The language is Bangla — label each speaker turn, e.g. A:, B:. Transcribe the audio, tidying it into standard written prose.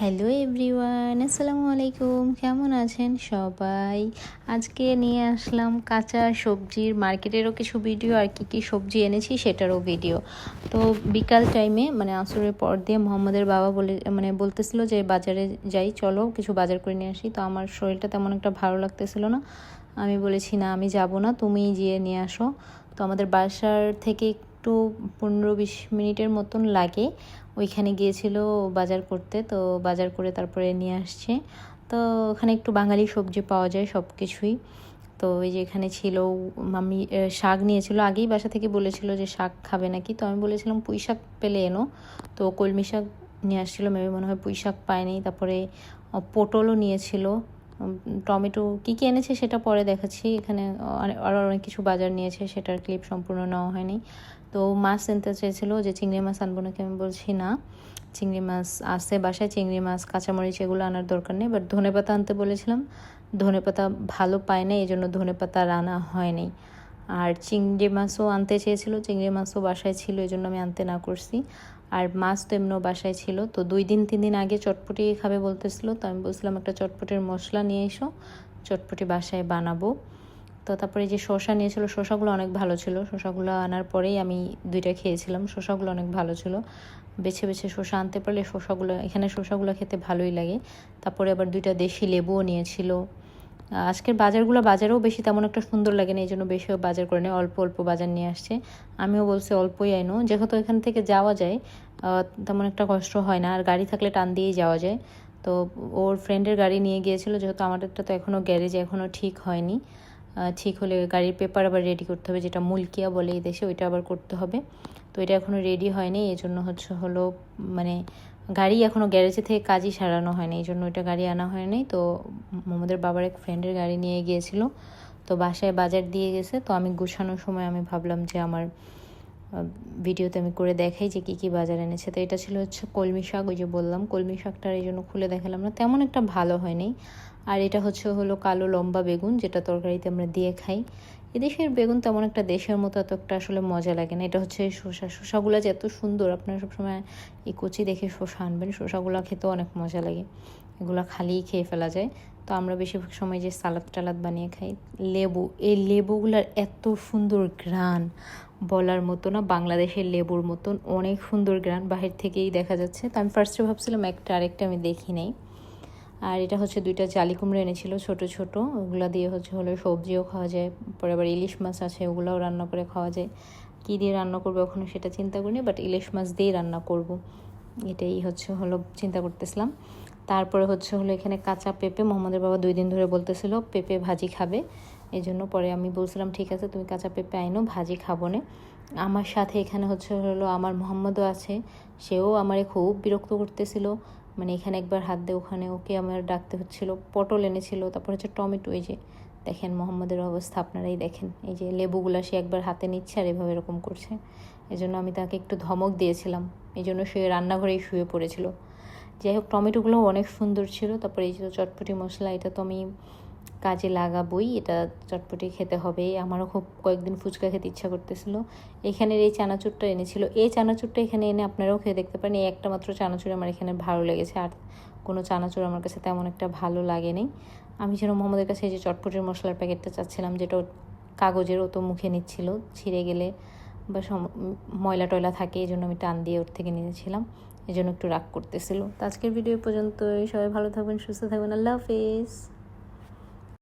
A: হ্যালো এভরিওয়ান, আসসালামু আলাইকুম। কেমন আছেন সবাই? আজকে নিয়ে আসলাম কাঁচা সবজির মার্কেটেরও কিছু ভিডিও আর কি সবজি এনেছি সেটারও ভিডিও। তো বিকাল টাইমে আসরের পর দিয়ে মোহাম্মদের বাবা বলতেছিল যে বাজারে যাই, চলো কিছু বাজার করে নিয়ে আসি। তো আমার শরীরটা তেমন একটা ভালো লাগতেছিল না। আমি বলেছি না, আমি যাব না, তুমিই গিয়ে নিয়ে আসো। তো আমাদের বাসার থেকে একটু 15-20 মিনিটের মতন লাগে। ওইখানে গিয়েছিল বাজার করতে, তো বাজার করে তারপরে নিয়ে আসছে। তো ওখানে একটু বাঙালি সবজি পাওয়া যায় সব কিছুই। তো এই যে এখানে ছিল মামি শাক নিয়েছিল, আগেই বাসা থেকে বলেছিল যে শাক খাবে নাকি। তো আমি বলেছিলাম পুঁই শাক পেলে এনো। তো কলমি শাক নিয়ে আসছিলো, মেবি মনে হয় পুঁই শাক পায়নি। তারপরে পটলও নিয়েছিল, টমেটো, কী কী এনেছে সেটা পরে দেখাচ্ছি। এখানে আরও অনেক কিছু বাজার নিয়েছে, সেটার ক্লিপ সম্পূর্ণ নেওয়া হয়নি। তো মাছ আনতে চেয়েছিল যে চিংড়ি মাছ আনবো নাকি, আমি বলছি না, চিংড়ি মাছ আছে বাসায়, চিংড়ি মাছ কাঁচামরিচ এগুলো আনার দরকার নেই। বাট ধনেপাতা আনতে বলেছিলাম, ধনেপাতা ভালো পায় না, এই জন্য ধনেপাতা আনা হয়নি। আর চিংড়ি মাছও আনতে চেয়েছিল, চিংড়ি মাছও বাসায় ছিল, এই জন্য আমি আনতে না করছি। আর মাছ তো এমনিও বাসায় ছিল। তো 2-3 দিন আগে চটপটি খাবে বলতেছিল, তো আমি বলছিলাম একটা চটপটির মশলা নিয়ে এসো, চটপটি বাসায় বানাবো। তো তারপরে যে শসা নিয়েছিল, শসাগুলো অনেক ভালো ছিল। শসাগুলো আনার পরেই আমি 2টা খেয়েছিলাম, শসাগুলো অনেক ভালো ছিল। বেছে বেছে শসা আনতে পারলে এখানে শসাগুলো খেতে ভালোই লাগে। তারপরে আবার 2টা দেশি লেবুও নিয়েছিল। আজকের বাজারেও বেশি তেমন একটা সুন্দর লাগে না, এই জন্য বেশিও বাজার করে নেই, অল্প অল্প বাজার নিয়ে আসছে। আমিও বলছি অল্পই আইনো, যেহেতু এখান থেকে যাওয়া যায়, তেমন একটা কষ্ট হয় না, আর গাড়ি থাকলে টান দিয়েই যাওয়া যায়। তো ওর ফ্রেন্ডের গাড়ি নিয়ে গিয়েছিল, যেহেতু আমাদেরটা তো এখনও গ্যারেজে এখনও ঠিক হয়নি। ঠিক হলে গাড়ির পেপার আবার রেডি করতে হবে, যেটা মুলকিয়া বলে এই দেশে, ওইটা আবার করতে হবে। তো এটা এখনও রেডি হয়নি, এই জন্য হলো গাড়ি এখনও গ্যারেজে থেকে কাজই সারানো হয়নি, এই জন্য ওইটা গাড়ি আনা হয়নি। তো আমাদের বাবার এক ফ্রেন্ডের গাড়ি নিয়ে গিয়েছিল, তো বাসায় বাজার দিয়ে গেছে। তো আমি গুছানোর সময় আমি ভাবলাম যে আমার ভিডিওতে আমি করে দেখাই যে কী কী বাজার এনেছে। তো এটা ছিল কলমি শাক, ওই যে বললাম কলমি শাকটার এই জন্য খুলে দেখালাম না, তেমন একটা ভালো হয়নি। আর এটা হলো কালো লম্বা বেগুন, যেটা তরকারিতে আমরা দিয়ে খাই। এদেশের বেগুন তেমন একটা দেশের মতো এত একটা আসলে মজা লাগে না। এটা হচ্ছে শসাগুলো যে এত সুন্দর, আপনারা সবসময় এই কচি দেখে শসা আনবেন, শসাগুলো খেতেও অনেক মজা লাগে, এগুলো খালিই খেয়ে ফেলা যায়। তো আমরা বেশিরভাগ সময় যে সালাদ টালাদ বানিয়ে খাই। এই লেবুগুলার এত সুন্দর ঘ্রাণ, বলার মতো না, বাংলাদেশের লেবুর মতন অনেক সুন্দর ঘ্রাণ, বাহির থেকেই দেখা যাচ্ছে। তো আমি ফার্স্টে ভাবছিলাম আরেকটা আমি দেখি নাই। আর এটা 2টা জালি কুমড়ো এনেছিল ছোট ছোট, ওগুলো দিয়ে হলো সবজিও খাওয়া যায়। পরে আবার ইলিশ মাছ আছে, ওগুলোও রান্না করে খাওয়া যায়। কী দিয়ে রান্না করবো এখনও সেটা চিন্তা করিনি, বাট ইলিশ মাছ দিয়েই রান্না করব, এটাই হলো চিন্তা করতেছিলাম। তারপরে এখানে কাঁচা পেঁপে, মোহাম্মদের বাবা 2 দিন ধরে বলতেছিল পেঁপে ভাজি খাবে, এই জন্য পরে আমি বলছিলাম ঠিক আছে তুমি কাঁচা পেঁপে আইনো, ভাজি খাবো না। আমার সাথে এখানে হলো আমার মোহাম্মদও আছে, সেও আমারে খুব বিরক্ত করতেছিল, এখানে একবার হাত দে, ওখানে ওকে আমার ডাকতে হচ্ছিল। পটল এনেছিল, তারপর টমেটো, এই যে দেখেন মোহাম্মদের অবস্থা আপনারাই দেখেন, এই যে লেবুগুলা সে একবার হাতে নিচ্ছে আর এভাবে এরকম করছে। এই জন্য আমি তাকে একটু ধমক দিয়েছিলাম, এই জন্য সে রান্নাঘরেই শুয়ে পড়েছিল। যাই হোক, টমেটোগুলো অনেক সুন্দর ছিল। তারপরে এই যে চটপটি মশলা, এটা তো আমি কাজে লাগাবোই, এটা চটপটি খেতে হবে। আমারও খুব কয়েকদিন ফুচকা খেতে ইচ্ছা করতেছিল। এখানের এই চানাচুরটা এনেছিল, এই চানাচুরটা এখানে এনে আপনারাও খেয়ে দেখতে পারেন। এই একটা মাত্র চানাচুর আমার এখানে ভালো লেগেছে, আর কোনো চানাচুর আমার কাছে তেমন একটা ভালো লাগেনি। আমি যেন মোহাম্মদের কাছে এই যে চটপটির মশলার প্যাকেটটা চাচ্ছিলাম, যেটা কাগজের, ও তো মুখে নিচ্ছিল, ছিঁড়ে গেলে বা ময়লা টয়লা থাকে, এই জন্য আমি টান দিয়ে ওর থেকে নিয়েছিলাম, এই জন্য একটু রাগ করতেছিল। তো আজকের ভিডিও পর্যন্ত, সবাই ভালো থাকবেন, সুস্থ থাকবেন, আল্লাহ হাফেজ।